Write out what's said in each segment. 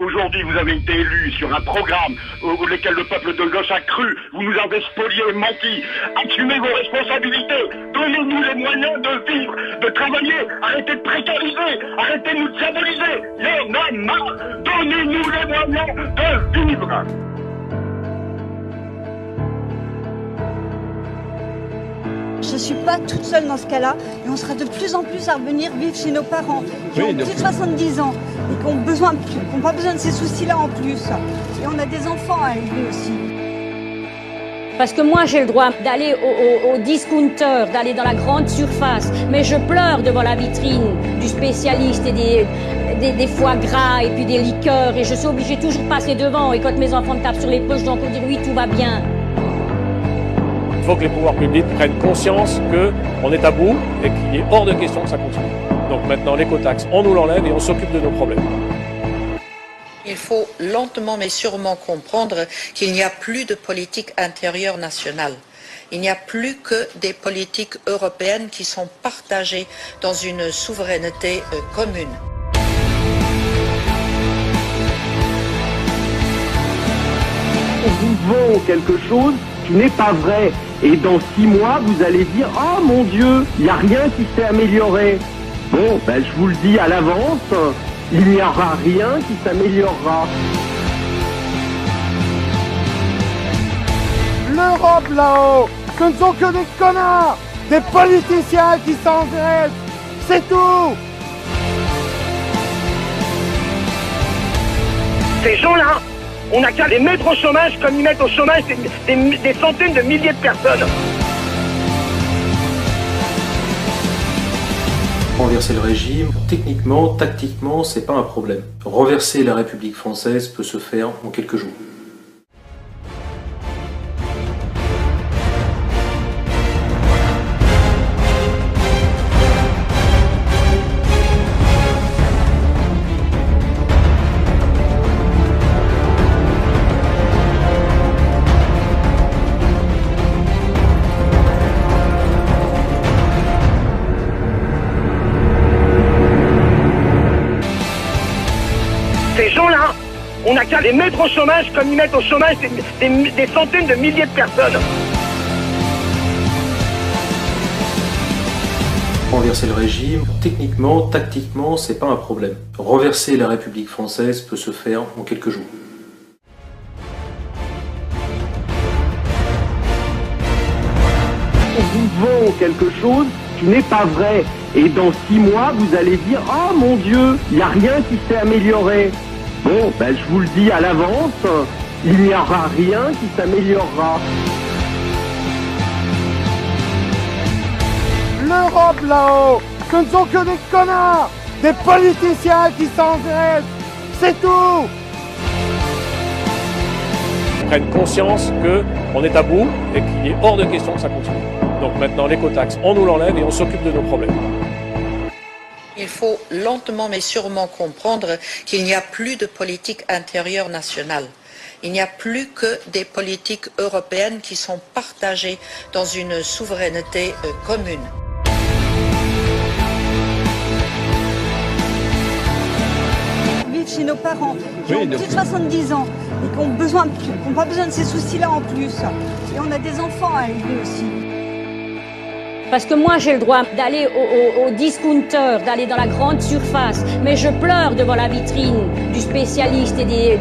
Aujourd'hui, vous avez été élu sur un programme auquel le peuple de gauche a cru. Vous nous avez spolié et menti. Assumez vos responsabilités. Donnez-nous les moyens de vivre, de travailler. Arrêtez de précariser. Arrêtez de nous diaboliser. Il y en a marre. Donnez-nous les moyens de vivre. Je ne suis pas toute seule dans ce cas-là et on sera de plus en plus à revenir vivre chez nos parents qui ont plus de 70 ans et qui n'ont pas besoin de ces soucis-là en plus. Et on a des enfants à élever aussi. Parce que moi j'ai le droit d'aller au discounter, d'aller dans la grande surface, mais je pleure devant la vitrine du spécialiste et des foie gras et puis des liqueurs et je suis obligée toujours de passer devant et quand mes enfants me tapent sur l'épaule, je dois encore dire oui, tout va bien. Il faut que les pouvoirs publics prennent conscience qu'on est à bout et qu'il est hors de question que ça continue. Donc maintenant, l'écotaxe, on nous l'enlève et on s'occupe de nos problèmes. Il faut lentement mais sûrement comprendre qu'il n'y a plus de politique intérieure nationale. Il n'y a plus que des politiques européennes qui sont partagées dans une souveraineté commune. On vous vend quelque chose qui n'est pas vrai. Et dans 6 mois, vous allez dire « Oh mon Dieu, il n'y a rien qui s'est amélioré ». Bon, ben, je vous le dis à l'avance, il n'y aura rien qui s'améliorera. L'Europe là-haut, ce ne sont que des connards, des politiciens qui s'engraissent, c'est tout. Ces gens-là, on n'a qu'à les mettre au chômage comme ils mettent au chômage des centaines de milliers de personnes. Renverser le régime, techniquement, tactiquement, c'est pas un problème. Renverser la République française peut se faire en quelques jours. Ces gens-là, on n'a qu'à les mettre au chômage comme ils mettent au chômage des centaines de milliers de personnes. Renverser le régime, techniquement, tactiquement, c'est pas un problème. Renverser la République française peut se faire en quelques jours. On vous vend quelque chose qui n'est pas vrai. Et dans 6 mois, vous allez dire « Oh mon Dieu, il n'y a rien qui s'est amélioré ». Bon, ben, je vous le dis à l'avance, il n'y aura rien qui s'améliorera. L'Europe là-haut, ce ne sont que des connards, des politiciens qui s'engraissent, c'est tout. Prennent conscience qu'on est à bout et qu'il est hors de question que ça continue. Donc maintenant, l'écotaxe, on nous l'enlève et on s'occupe de nos problèmes. Il faut lentement mais sûrement comprendre qu'il n'y a plus de politique intérieure nationale. Il n'y a plus que des politiques européennes qui sont partagées dans une souveraineté commune. Vivre chez nos parents qui ont plus de 70 ans et qui n'ont pas besoin de ces soucis-là en plus. Et on a des enfants à élever aussi. Parce que moi j'ai le droit d'aller au discounter, d'aller dans la grande surface, mais je pleure devant la vitrine du spécialiste et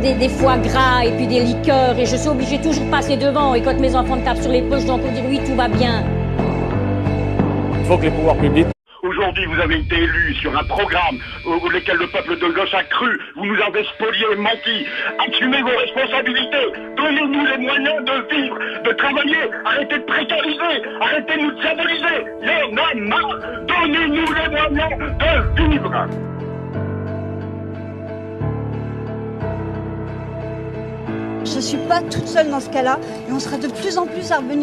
des foie gras et puis des liqueurs et je suis obligée toujours de passer devant et quand mes enfants me tapent sur l'épaule, je dois encore dire oui, tout va bien. Il faut que les pouvoirs publics... Aujourd'hui, vous avez été élu sur un programme auquel le peuple de gauche a cru. Vous nous avez spolié et menti. Assumez vos responsabilités. Donnez-nous les moyens de vivre, de travailler. Arrêtez de précariser. Arrêtez de nous diaboliser. Il y en a marre. Donnez-nous les moyens de vivre. Je ne suis pas toute seule dans ce cas-là et on sera de plus en plus à revenir